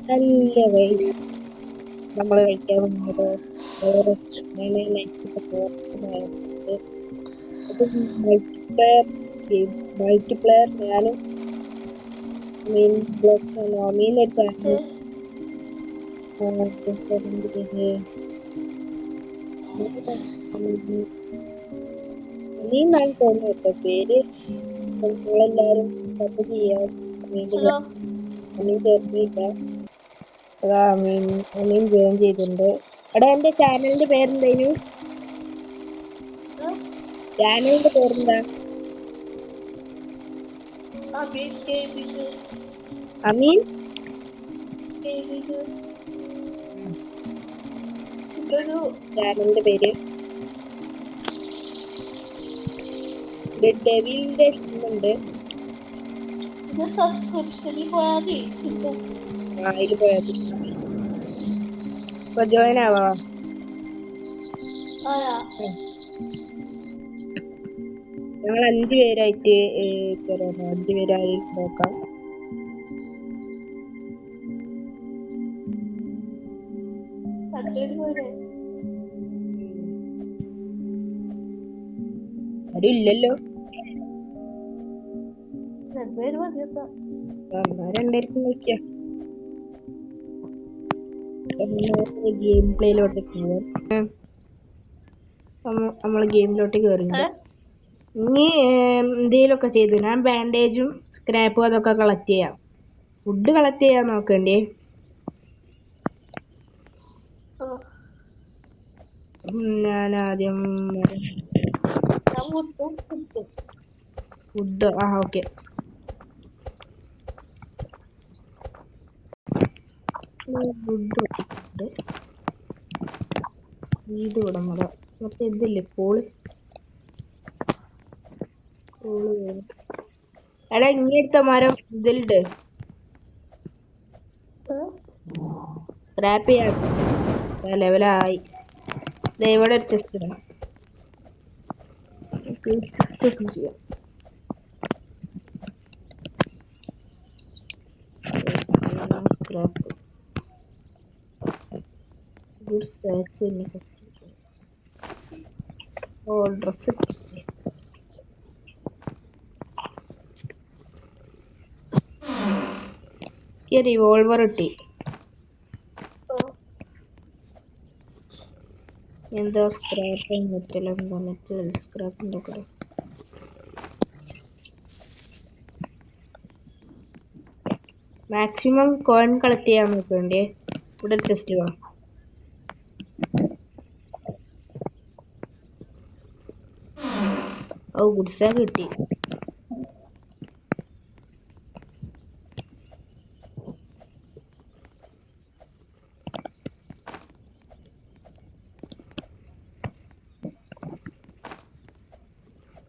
നല്ല വൈസ് നമ്മൾ കഴിക്കാൻ വന്നത് മൾട്ടിപ്ലെയർ ഗെയിം. മൾട്ടിപ്ലെയർ ഞാനും മീൻ മീൻ ഒരു മീൻ ഞാൻ തോന്നുന്നു കേട്ടോ പേര്. നമ്മളെല്ലാരും സബ് ചെയ്യാം. മീൻ ചേർത്തില്ല. മീൻ ജോയിൻ ചെയ്തിട്ടുണ്ട്. എടാ എന്റെ ചാനലിന്റെ പേരെന്തേനു? ചാനലിന്റെ പേരെന്താ? അമീൻ ചാനലിന്റെ പേര് ഡെവിലിന്റെ ഉണ്ട്. സബ്സ്ക്രിപ്ഷനിൽ പോയാൽ മതി. അതിൽ പോയാൽ ഇപ്പൊ ജോയിൻ ആവാ. ഞങ്ങൾ 5 പേരായിട്ട് 5 പേരായി നോക്കാം. ആരും ഇല്ലല്ലോ. രണ്ടായിരിക്കും കളിക്കാം. ഗെയിം പ്ലേയിലോട്ട് പോവാം. നമ്മള് ഗെയിമിലോട്ട് കയറിണ്ട്. ഇനി എന്തേലൊക്കെ ചെയ്തു. ഞാൻ ബാൻഡേജും സ്ക്രാപ്പും അതൊക്കെ കളക്ട് ചെയ്യാം. ഫുഡ് കളക്ട് ചെയ്യാൻ നോക്കണ്ടേ. ഞാൻ ആദ്യം ഫുഡ് ഓക്കെ. ഇത് നമ്മുടെ മറ്റേ ഇതില്ലേ കോള്. എടാ ഇങ്ങനത്തെ മരം ഇതിലുണ്ട്. സ്ക്രാപ്പ് ചെയ്യാൻ ലെവലായി. ഇവിടെ ഒരു ചെസ്റ്റ് ഇടണം. ചെസ്റ്റ് ചെയ്യാം. സ്ക്രാപ്പ് ഡ്രസ് റിവോൾവർ കിട്ടി. എന്തോ സ്ക്രാപ്പ് മെറ്റൽ സ്ക്രാപ്പ് ഉണ്ടാക്കട്ടെ. മാക്സിമം കോയിൻ കളക്ട് ചെയ്യാൻ നോക്കണ്ടേ. ഇവിടെ ചെസ്റ്റ് വാ. ഗുഡ്സാ കിട്ടി.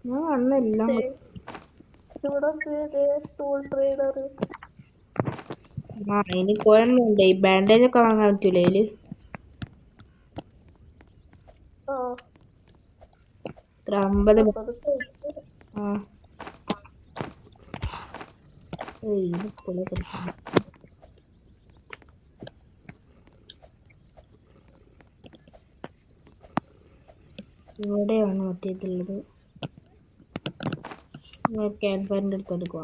ഞാൻ വന്നെല്ലാം ഇനി കോയിനുണ്ട്. ഈ ബാൻഡേജ് ഒക്കെ വാങ്ങാൻ പറ്റൂലേ അതില്. എത്ര 50. ഇവിടെയാണ് മറ്റേതുള്ളത്. ക്യാൻഫറിന്റെ അടുത്ത് എടുക്കുക.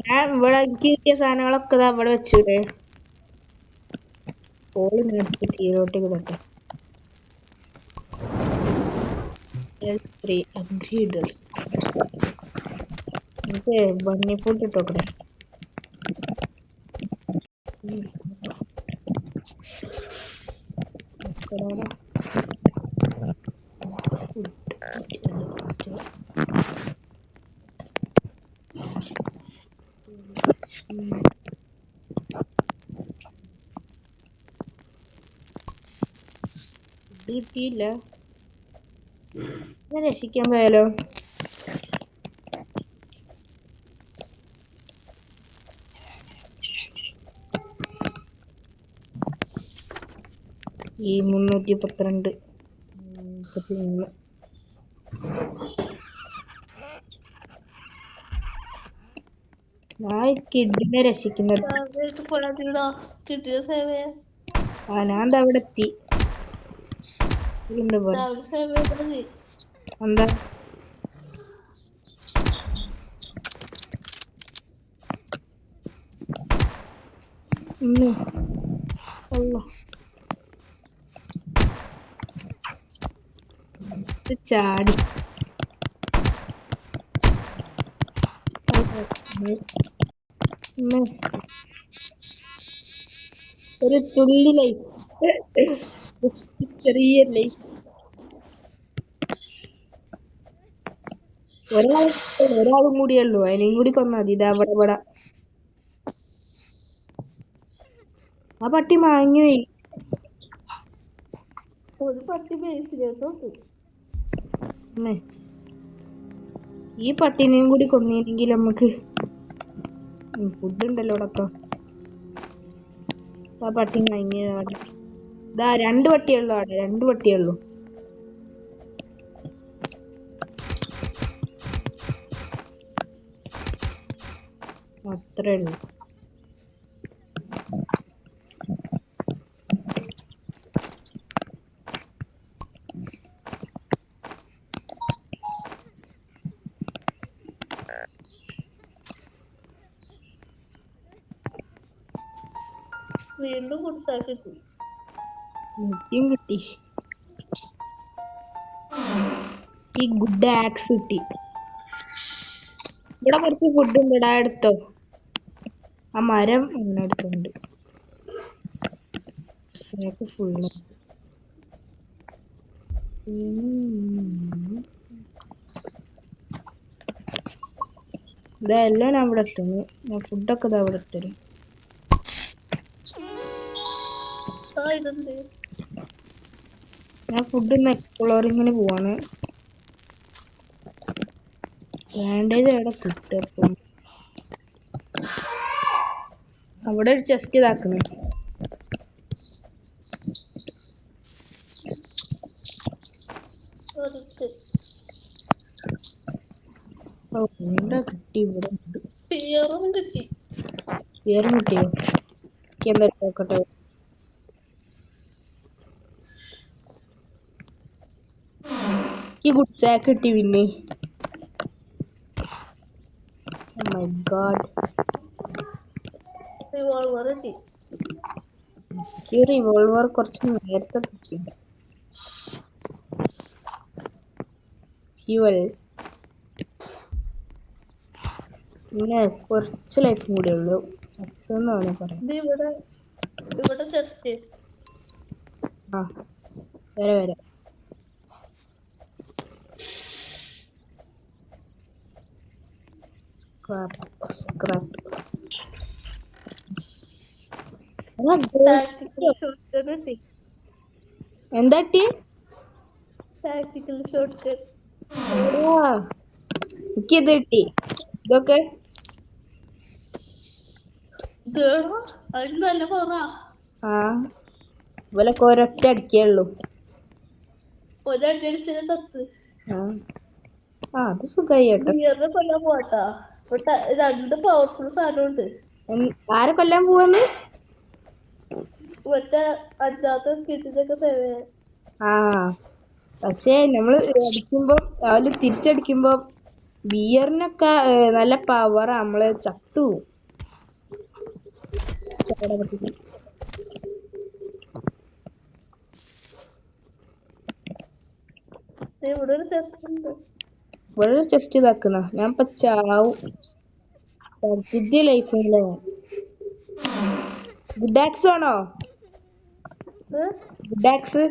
ഞാൻ ഇവിടെ എനിക്ക് കിട്ടിയ സാധനങ്ങളൊക്കെ അവിടെ വെച്ചൂടെ. കോളിനെടുത്ത് തീരോട്ട് കിടട്ടെ. എനിക്ക് ബണ്ണി ഫുഡ് ഇട്ടോക്കട്ടെ. കിട്ടിയില്ല. രക്ഷിക്കാൻ പോയാലോ. ഈ 312 43. ഞാൻ കിഡിനെ രക്ഷിക്കുന്നത്. ഞാൻ അവിടെ എത്തി. എന്താ ചാടി ഒരു തുള്ളി ലൈഫ്, ചെറിയ ലൈഫ്. ഒരാളും കൂടിയല്ലോ, അതിനെയും കൂടി കൊന്നാ മതി. ഇതാ ഇവിടെ ആ പട്ടി മാങ്ങിപ്പോയി. ഈ പട്ടിനെയും കൂടി കൊന്നില്ലെങ്കിൽ നമുക്ക് ഫുഡ് ഉണ്ടല്ലോ അടക്ക. ആ പട്ടി മാങ്ങിയതാണ്. ഇതാ 2 പട്ടിയുള്ളൂ അവിടെ, 2 പട്ടിയുള്ളൂ. അത്രേ ഉള്ളൂ. വീണ്ടും കിട്ടി. ഈ ഗുഡ് ആക്സ് കിട്ടി. ഇവിടെ കുറച്ച് ഫുഡ് ഉണ്ട്, ഇടാ എടുത്തോ. ആ മരം അങ്ങനെ എടുത്തുണ്ട്. ഫുള്ള് ഇതെല്ലാം ഞാൻ ഇവിടെ ഇട്ടു. ഞാൻ ഫുഡൊക്കെ ഇതാ ഇവിടെ ഇട്ടു. ഞാൻ ഫുഡ് എക്സ്പ്ലോറിങ്ങിന് പോവാണ്. ബാൻഡേജ് എവിടെ കിട്ടും? അവിടെ ഒരു ചെസ്റ്റ് ഇതാക്കുന്നു. കിട്ടി ഇവിടെ കിട്ടിയോ? എന്താ നോക്കട്ടെ. ഈ ഗുഡ് സാക്ക് കിട്ടി പിന്നെ. Oh my god. ഈ റിവോൾവർ കുറച്ച് നേരത്തെ കിട്ടിയില്ല. ഫ്യൂവൽ പിന്നെ കുറച്ച് ലൈഫും കൂടെ ഉള്ളൂ. ചത്തെന്നാണ് പറയാം. ആ വരെ എന്താ എനിക്കിത് കിട്ടി. ഇതൊക്കെ ഇവലൊക്കെ ഒരൊറ്റ അടിക്കേ ഉള്ളൂ. അത് സുഖമായി കേട്ടോ. ആരെ കൊല്ലാൻ പോവാന്ന്? പക്ഷേ നമ്മള് അടിക്കുമ്പോ അവര് തിരിച്ചടിക്കുമ്പോ ബിയറിനൊക്കെ നല്ല പവറാ. നമ്മള് ചത്തു ഇവിടെ ചെസ്റ്റ് ഇതാക്കുന്ന. ഞാൻ ഇപ്പൊ ചാവും. പുതിയ ലൈഫില്ലേ? ഗുഡ് ആക്സ് ആണോ? ഗുഡ് ആക്സ്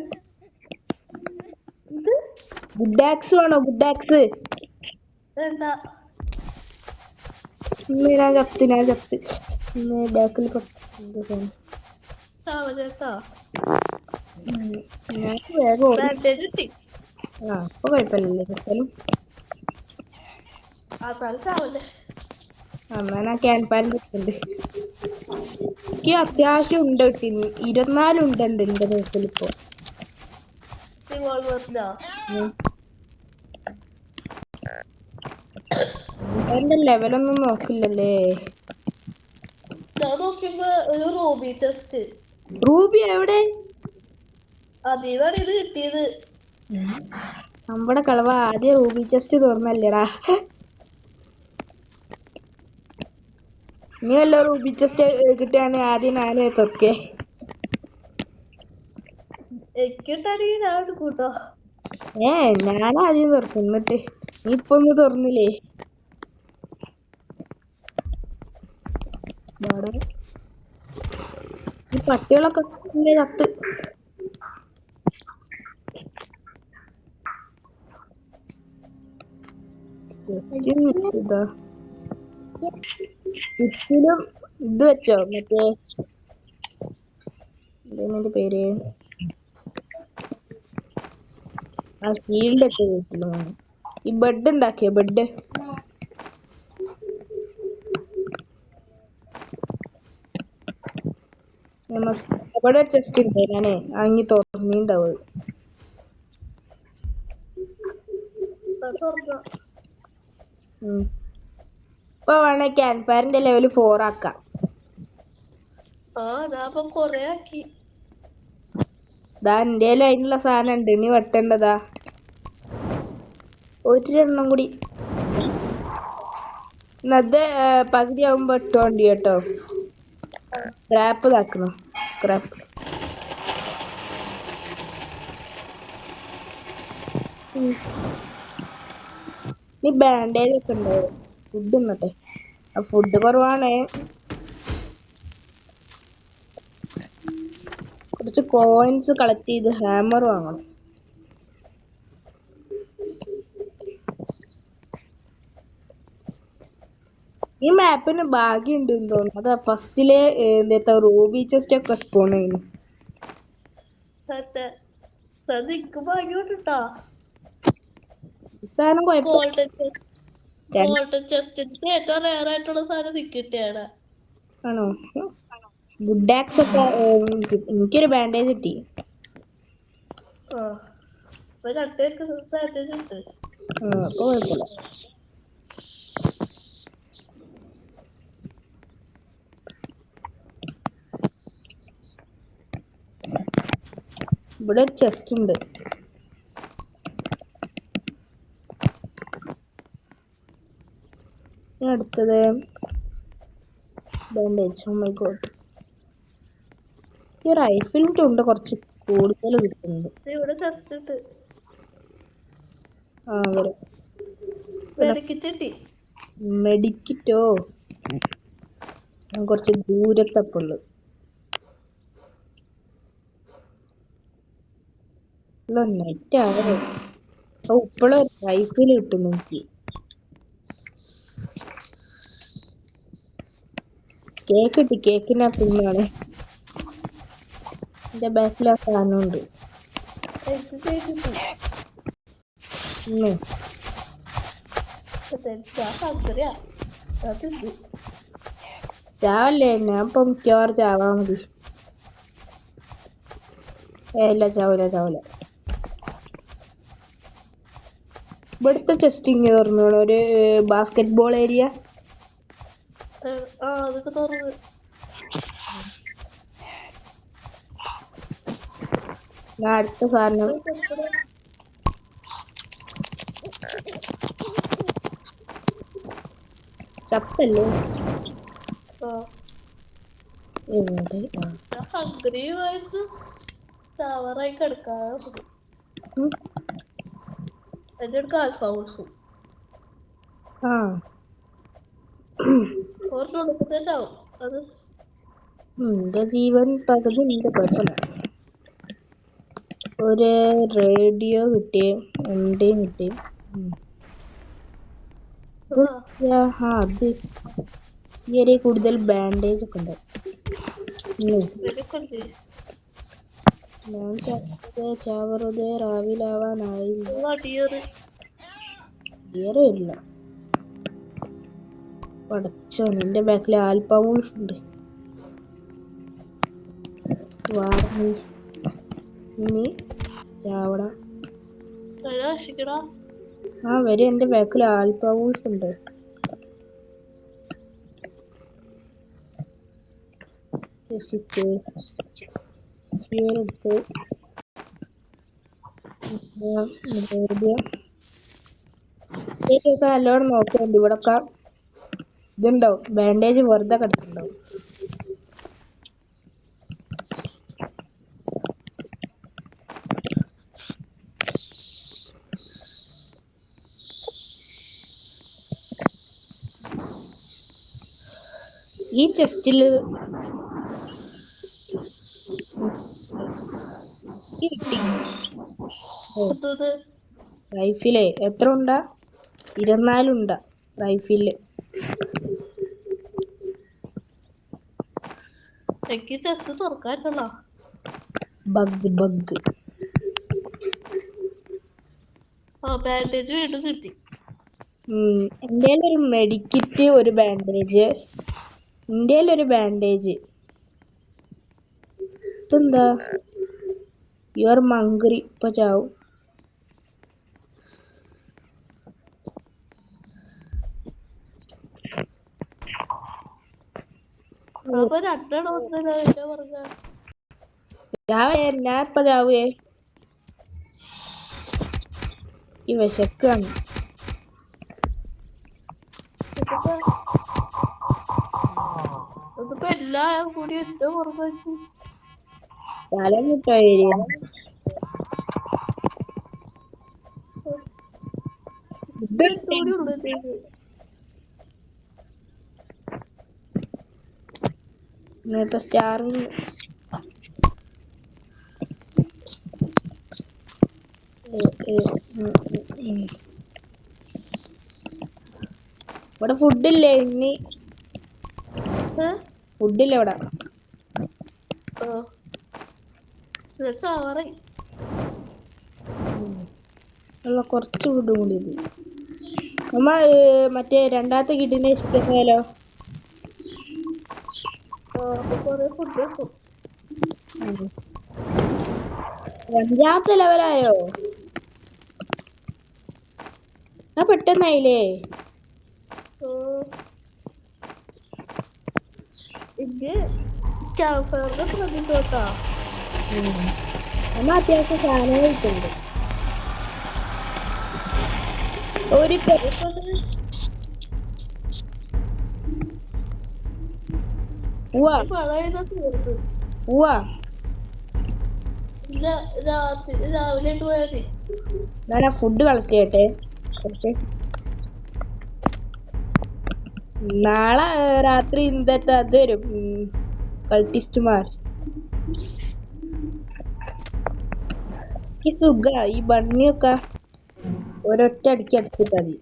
വേണോ? Good axe. ഞാൻ ചത്ത് ബാക്കിൽ ഞാൻ വേഗം അപ്പൊ കുഴപ്പമില്ലല്ലേ കിട്ടാലും. എന്നാ ഞാൻ ക്യാൻ ഫയർ കിട്ടുന്നുണ്ട്. എനിക്ക് അത്യാവശ്യം ഉണ്ട് കിട്ടി. 24 ഉണ്ട് എന്റെ ദിവസത്തിൽ ഇപ്പൊ. എന്റെ ലെവലൊന്നും നോക്കില്ലല്ലേ. ഞാൻ നോക്കിയപ്പോ ഒരു റൂബി ടെസ്റ്റ്. റൂബി എവിടെ? അതീതാണ് ഇത് കിട്ടിയത്. നമ്മുടെ കളവ ആദ്യം റൂബി ചെസ്റ്റ് തുറന്നല്ലേടാ. നീ വല്ല റൂബി ചെസ്റ്റ് കിട്ടുകയാണെങ്കിൽ ആദ്യം ഞാനേ തുറക്കേ. എനിക്കിട്ടാണെങ്കിൽ ഞാൻ എടുക്കൂട്ടോ. ഞാനാദ്യം തുറക്കും. എന്നിട്ട് നീ ഇപ്പൊ ഒന്ന് തുറന്നില്ലേ? ഈ പട്ടികളൊക്കെ കത്ത്. ചുറ്റിലും ഇത് വെച്ചോ, മറ്റേ എന്റെ പേര് ആ ഷീൽഡ് ഒക്കെ വീട്ടിലും. ഈ ബെഡ് ഉണ്ടാക്കിയോ? ബെഡ് അവിടെ ഒരു ചെസ്റ്റ് ഉണ്ട്. ഞാനേ അങ്ങി തുറന്നിണ്ടാവും. ഇപ്പൊ വേണേ ക്യാമ്പ് ഫയറിന്റെ ലെവൽ 4 ആക്കാം. കൊറേ ആക്കി. എന്റെ അതിനുള്ള സാധനം ഉണ്ട്. നീ വെട്ടേണ്ടതാ ഒരെണ്ണം കൂടി. അത് പകുതി ആവുമ്പോ ഇട്ടോണ്ടി കേട്ടോ. സ്ക്രാപ്പ് ഇതാക്കണം. സ്ക്രാപ്പ് നീ ബാൻഡേജ് ഒക്കെ ഉണ്ടോ? ഫുഡ് ഇന്നട്ടെ. ഫുഡ് കുറവാണ്. കുറച്ച് കോയിൻസ് കളക്ട് ചെയ്ത് ഹാമർ വാങ്ങണം. ഈ മാപ്പിന് ഭാഗ്യമുണ്ട് തോന്നുന്നു. അതാ ഫസ്റ്റിലെ എന്താ റൂബി ചെസ്റ്റ് ഒക്കെ സ്പോൺ ചെയ്യുന്നു. സാധനം ആണോ? ഗുഡ് ആക്സ് ഒക്കെ എനിക്കൊരു ബാൻഡേജ് കിട്ടി. അപ്പൊ കുഴപ്പമില്ല. ഇവിടെ ഒരു ചെസ്റ്റ് ഉണ്ട്. അടുത്തത് ബാൻഡേജ്. Oh my God. ഈ റൈഫിലിന്റെ ഉണ്ട് കുറച്ച് കൂടുതൽ കിട്ടുന്നുണ്ട്. മെഡിക്കിറ്റോ കുറച്ച് ദൂരത്തപ്പുള്ളു. നെറ്റ് ആവോ? ഇപ്പോഴും റൈഫിൽ കിട്ടുന്നു എനിക്ക്. കേക്ക് കിട്ടി. കേക്കിനകത്ത് തിന്നാണ്. എന്റെ ബാക്കിൽ ആ സാധനമുണ്ട്. ചാവല്ലേ? ഞാൻ ഇപ്പൊ മിക്കവാറും ചാവാ മതി. ഇല്ല, ചാവൂല. ഇവിടുത്തെ ചെസ്റ്റിങ് തുറന്നു. ഒരു ബാസ്കറ്റ് ബോൾ ഏരിയ. അടുത്ത സാധനം ചത്തല്ലേ? ചാവറായി കിടക്കാൻ എന്റെ അടുക്ക ആൽഫാസ് ചാവും. അത് നിന്റെ ജീവൻ പകുതി ഉണ്ട്. കുഴപ്പമില്ല. ഒരു റേഡിയോ കിട്ടി. എൻ്റെയും കിട്ടി. അത് ഈ ഏരിയ കൂടുതൽ ബാൻഡേജ് ഒക്കെ ഉണ്ട്. ചാവറുതെ റാവിലാവാനായില്ല. ഇല്ല. പടച്ചോ, നിന്റെ ബാക്കിൽ ആൽഫ വോൾഫ് ഉണ്ട്. ഇനി ചാവട അതിനെ രക്ഷിക്കടാ. ആ വരെ എന്റെ ബാക്കിൽ ആൽഫ വൂൾഫ് ഉണ്ട്. രക്ഷിച്ച് ഫ്യൂൽ എടുത്ത് ഇതൊക്കെ നല്ലോണം നോക്കുന്നുണ്ട്. ഇവിടൊക്കെ ഇതുണ്ടാവും, ബാൻഡേജ് വെറുതെ കിടക്കുന്നുണ്ടാവും. ഈ ചെസ്റ്റില് എന്തത്? റൈഫിലേ എത്ര ഉണ്ടാ? 24 ഉണ്ടാ റൈഫില്. എനിക്ക് ചെസ്റ്റ് തുറക്കാറ്റല്ല. ബഗ് ആ ബാൻഡേജ് വീണ്ടും കിട്ടി. എൻ്റെ ഒരു മെഡിക്കിറ്റ്, ഒരു ബാൻഡേജ്. ഒരു ബാൻഡേജ്. ഇതെന്താ? യുവർ മങ്കറി ഇപ്പൊ ചാവും. അപ്പൊ രണ്ടെണ്ണം എന്താ പറഞ്ഞ? ഞാൻ ഇപ്പൊ ചാവേ. ഈ വിശക്കാണ്. ഇതിപ്പോ എല്ലാം കൂടി എന്റെ പുറകെ തല മുട്ടായി. കൂടി ഉള്ളതേക്ക്. എന്നിട്ട് സ്റ്റാർ ഇവിടെ ഫുഡില്ലേ ഇനി? ഫുഡില്ല ഇവിടെ. ചാറ ഉള്ള കുറച്ച് ഫുഡ് കൂടി ഇത്. നമ്മ മറ്റേ രണ്ടാമത്തെ കിഡിനെ ഇഷ്ടമായാലോ? അഞ്ചാമത്തെ ലെവലായോ? ആ പെട്ടെന്നായില്ലേ? ശ്രദ്ധിച്ചോട്ടാ. നമ്മ അത്യാവശ്യം സാധനങ്ങൾ കിട്ടുന്നുണ്ട്. ഒരു രാവിലെ പോയാതി. ഞാൻ ആ ഫുഡ് കളക്ട് ചെയ്യട്ടെ കുറച്ച്. നാളെ രാത്രി ഇന്നത്തെ അത് വരും, കൾട്ടിസ്റ്റുമാർ. ഈ സുഖ ഈ ബണ്ണിയൊക്കെ ഒരൊറ്റ അടിക്ക് അടിച്ചിട്ടാ മതി.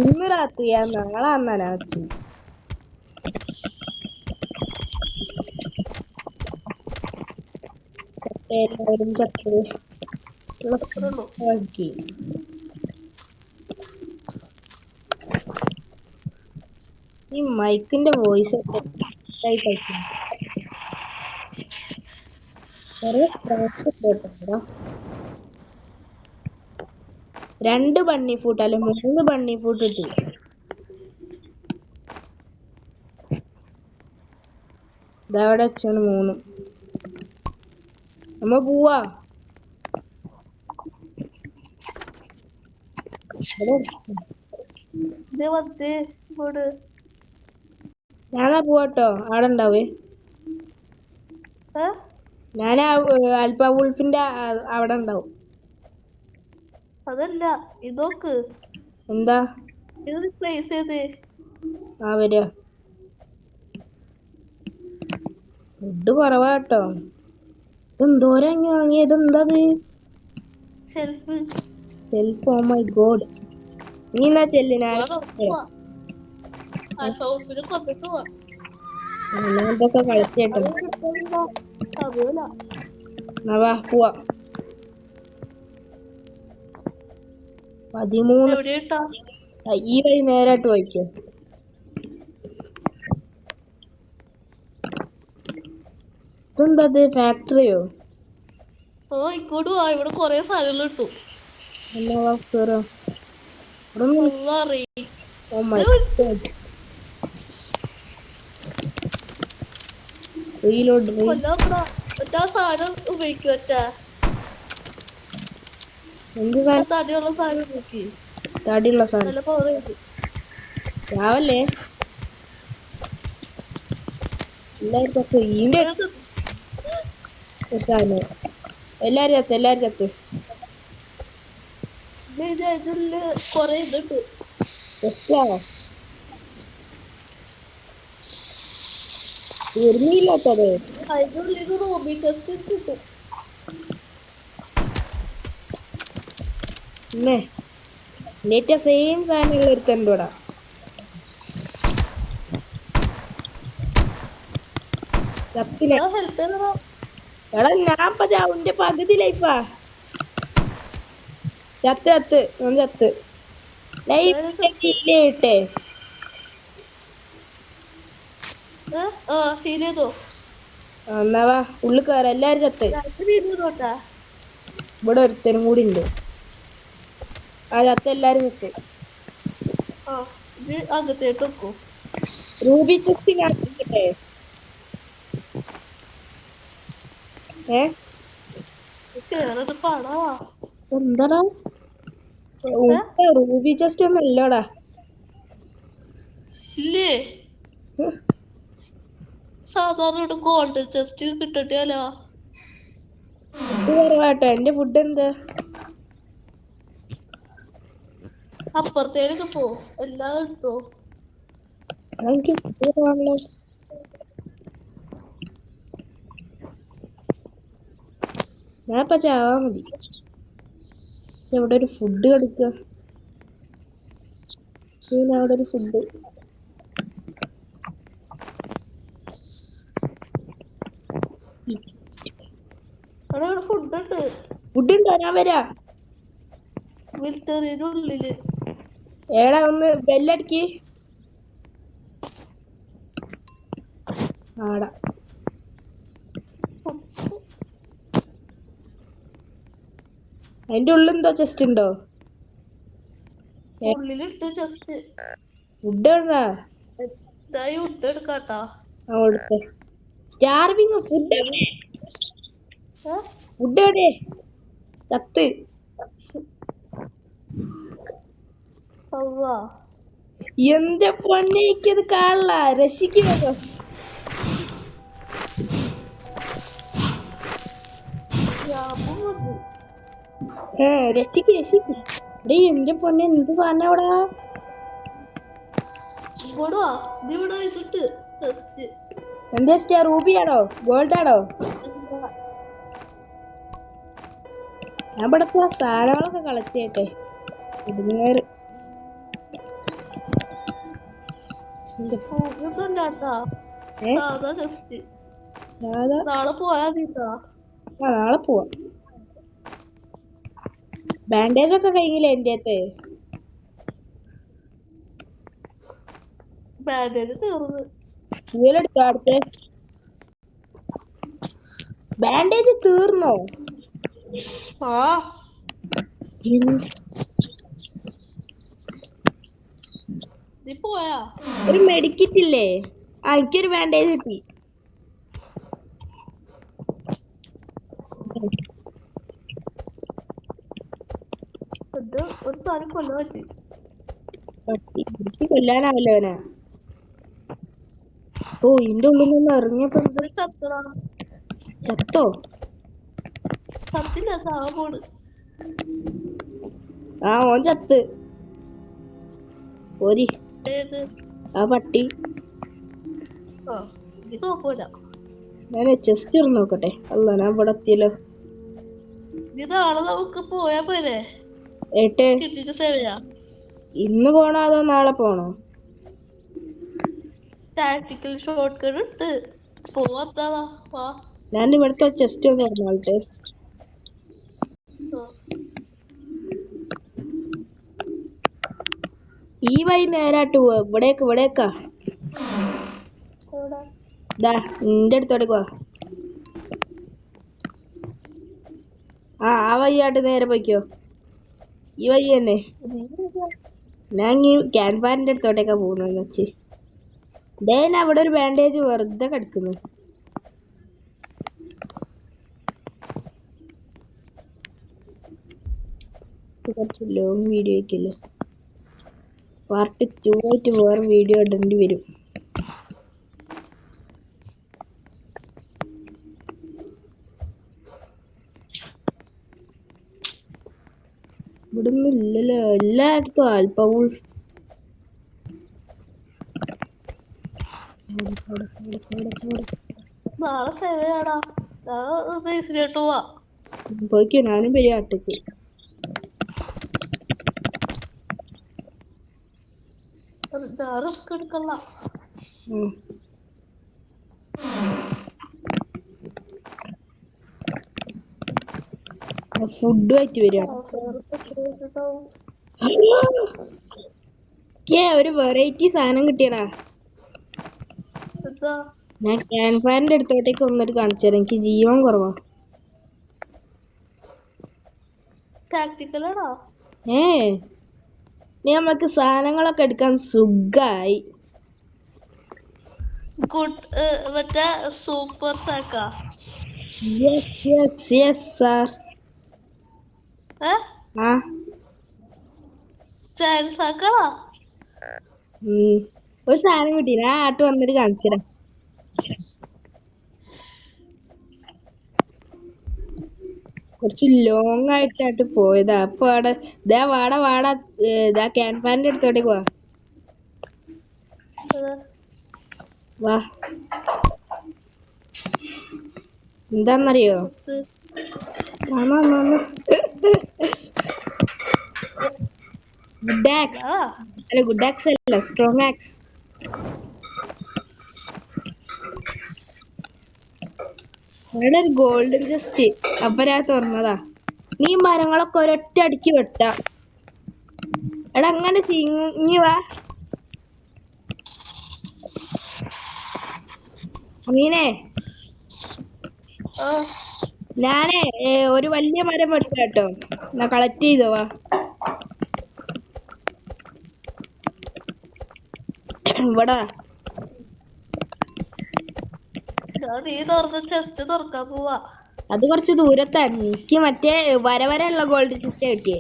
ഇന്ന് രാത്രിയാ, നാളെ അന്നാ വെച്ചു. ഈ മൈക്കിന്റെ വോയിസ് രണ്ട് ബണ്ണി ഫൂട്ട് അല്ലെ 3 ബണ്ണി ഫൂട്ട് കിട്ടി. ഇതവിടെ വെച്ചാണ് 3. നമ്മ പോവാ. ഞാനാ പോവാട്ടോ, അവിടെ ഉണ്ടാവേ. ഞാൻ ആൽഫ വൂൾഫിന്റെ അവിടെ ഉണ്ടാവും. അതല്ല ഇതൊക്കെ എന്താ ഇത് പ്ലേസ് ചെയ്തേ. ആ വരിക. ഫുഡ് കുറവാട്ടോ. എന്തോരം വാങ്ങിയത്? എന്താത്? ഷെൽഫ്. Oh my god. നീ എന്നാ ചെല്ല്, ഞാൻ ഇതൊക്കെ കളിച്ചേട്ടോ. വാ പോവാ. 13 ഈ വഴി നേരായിട്ട് വായിക്കോ. ഇതെന്താ ഫാക്ടറിയോ? ഓ ഇങ്ങോട്ട് വാ, ഇവിടെ കൊറേ സാധനങ്ങൾ കിട്ടും. എന്നാ വാ കേറാം. ഇവിടെ ഒന്നും- അള്ളാ Oh my God. Reload, കൊല്ലാ മറ്റാ സാധനം ഉപയോഗിക്കും. മറ്റാ എന്ത് സാധനം? തടിയുള്ള സാധനം ഉപയോഗിക്ക്. തടിയുള്ള സാധനം നല്ല പവർ ചെയ്ത് ചാവല്ലേ? എല്ലാരും ചത്ത്. ഈന്റെ ഒരു സാധനം. എല്ലാരും ചത്ത്. ഇതില് കൊറേ ഇതുണ്ട്. തെറ്റാണോ? ഒരുമില്ലാത്തത്. അതിന്റെ ഉള്ളിൽ ഇത് റൂബി ടെസ്റ്റ് കിട്ടും. പിന്നെ നെറ്റ സെയിം സാധനങ്ങൾ എടുത്തുണ്ട് ഇവിടെ. ചത്തില്ല. ഹെൽപ്പ് ചെയ്തോ. എടാ ഞാൻ ഇപ്പൊ ചാവുന്റെ പകുതി ലൈഫാ. ചത്ത് ലൈഫ് ഇട്ടേ. ഫീൽ ചെയ്തോ? എന്നാ വാ ഉള്ളിൽ കയറാം. എല്ലാരും ചത്ത്. ചെയ്തോട്ടാ. ഇവിടെ ഒരുത്തനും കൂടി ഉണ്ട്. ആ ചത്ത് എല്ലാരും ചത്ത്. ഇത് അകത്തേട്ട് വെക്കോ. റൂബി ചെസ്റ്റ് കാണിക്കട്ടെ? കേറത് പണവാ. എന്താടാ റൂബി ചെസ്റ്റ് ഒന്നും അല്ലടാ. ഇല്ലേ സാധാരണ ഗോൾഡ് ചെസ്റ്റ് കിട്ടട്ടിയാലോ? കുറവാട്ടോ. എന്റെ ഫുഡ് എന്താ? അപ്പുറത്തേക്ക് പോ, എല്ലാം എടുത്തോ. എനിക്ക് ഫുഡ് കുറവാണല്ലോ. ഞാൻ ഇപ്പൊ ചാവാ മതി. ഇവിടെ ഒരു ഫുഡ് കൊടുക്കുക. അവിടെ ഒരു ഫുഡ്. ഫുഡ് ഉണ്ടോ? ഞാൻ വരാ. മിലിറ്ററിയുടെ ഉള്ളില്. ഏടാ ഒന്ന് ബെല്ലടിക്ക്. ആടാ അതിന്റെ ഉള്ളിൽ എന്തോ ചെസ്റ്റ് ഉണ്ടോ? ഉള്ളിലിട്ട് ചെസ്റ്റ്. ഫുഡ് എവിടാ? ഫുഡ് എടുക്കാട്ടാ. അവിടുത്തെ സ്റ്റാർവിങ്. ഫുഡ് എവിടെ? ചത്ത്. എന്റെ പൊന്നേക്കത് കാണില്ല. രക്ഷിക്കുമല്ലോ. രക്ഷിക്കും. എടീ എന്റെ പൊന്നെ എന്ത് സാധനം അവിടെ? എന്താ സ്റ്റാർ? റൂബിയാണോ ഗോൾഡാണോ? ഞാൻ ഇവിടത്തെ സാധനങ്ങളൊക്കെ കളക്ട് ചെയ്യട്ടെ. ഇടുന്നേര് നാളെ പോവാം. ബാൻഡേജ് ഒക്കെ കഴിഞ്ഞില്ലേ എന്റെ അടുത്ത്? ബാൻഡേജ് തീർന്നു. എടുത്തോ അടുത്ത്? ബാൻഡേജ് തീർന്നോ? ഒരു മെഡിക്കിറ്റ് ഇല്ലേ? എനിക്കൊരു ബാൻഡേജ് കിട്ടി. ഒരു സാധനം കൊല്ലാൻ പറ്റി. കൊല്ലാനാവില്ല അവനാ. ഓ ഇതിന്റെ ഉള്ളിൽ നിന്ന് ഇറങ്ങിയപ്പോ ചത്തോ? ചത്തില്ല, സാവോട്. ഓൻ ചത്ത്. ഓരി ആ പട്ടി. ഞാൻ ചെസ്റ്റ് ഇറന്ന് നോക്കട്ടെ. അല്ല ഞാൻ ഇവിടെ എത്തിയല്ലോ. നാളെ നമുക്ക് പോയാ പോരെ? ഇന്ന് പോണോ അതോ നാളെ പോണോ? ടാക്ടിക്കൽ ഷോർട്ട് കട്ട് ഇട്ട് പോവാ. ഞാൻ ഇവിടുത്തെ ചെസ്റ്റ് ഒന്ന് പറഞ്ഞോട്ടെ. ഈ വഴി നേരാട്ട് പോവാ. ഇവിടേക്കാ. നിന്റെ അടുത്തോട്ട് പോവാ. ആ വഴിയായിട്ട് നേരെ പോയിക്കോ. ഈ വഴി തന്നെ. ഞാൻ ഈ ക്യാൻപാറിന്റെ അടുത്തോട്ടേക്കാ പോകുന്നതെന്ന് വെച്ച്. അവിടെ ഒരു ബാൻഡേജ് വെറുതെ കിടക്കുന്നു. കുറച്ച് ലോങ് വീഡിയോ ആയിക്കല്ലോ. പാർട്ട് 2 ആയിട്ട് വേറെ വീഡിയോ ഇടേണ്ടി വരും. ഇവിടൊന്നും ഇല്ലല്ലോ, എല്ലായിടത്തും ആൽപ്പവൂൾഫ്. നാളെ സേവയാടാ. നാളെ ബേസിലോട്ട് പോവാ. പോയിക്കോ, ഞാനും വരിക ആട്ടേക്ക്. ഞാൻ റിസ്ക് എടുക്കണ്ട. ഫുഡുമായിട്ട് വരിക. ഒരു വെറൈറ്റി സാധനം കിട്ടിയടാ. ഞാൻ ക്യാൻപാറിന്റെ അടുത്തോട്ടേക്ക് വന്നിട്ട് കാണിച്ചു തരാം. എനിക്ക് ജീവൻ കുറവാ. ടാക്ടിക്കലാണോ? നമുക്ക് സാധനങ്ങളൊക്കെ എടുക്കാൻ സുഖായി. മറ്റേ സൂപ്പർ സാക്കാ. സാക്കാണോ? ഒരു സാധനം കിട്ടിയില്ല. ആട്ട് വന്നിട്ട് കാണിച്ചു തരാം. കുറച്ച് ലോങ് ആയിട്ടായിട്ട് പോയതാ. അപ്പൊ അവിടെ വാടാ ക്യാൻപാറിന്റെ അടുത്തോട്ടേക്ക് വാ. എന്താന്നറിയോ? ഗുഡ് ആക്സ് അല്ല, സ്ട്രോങ് ആക്സ്. അവിടെ ഒരു ഗോൾഡൻ ജസ്റ്റ്. അപ്പൊ ഞാൻ തുറന്നതാ. നീ മരങ്ങളൊക്കെ ഒരൊറ്റ അടിക്ക് വെട്ടാ. എടാ അങ്ങനെ ചിങ്ങി വാ. അമീനെ, ഞാനേ ഒരു വലിയ മരം വെട്ടാ കേട്ടോ. എന്നാ കളക്ട് ചെയ്തോ. വാ. ഇവിടെ തുറക്കാൻ പോവാ. അത് കുറച്ച് ദൂരത്താണ്. എനിക്ക് മറ്റേ വരവരെയുള്ള ഗോൾഡ് ചെസ്റ്റ് കിട്ടിയേ.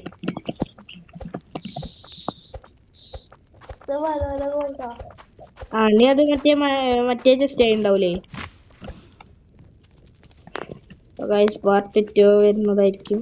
നീ അത് മറ്റേ ചെസ്റ്റ് ഉണ്ടാവൂലേ? പാർട്ട് 2 വരുന്നതായിരിക്കും.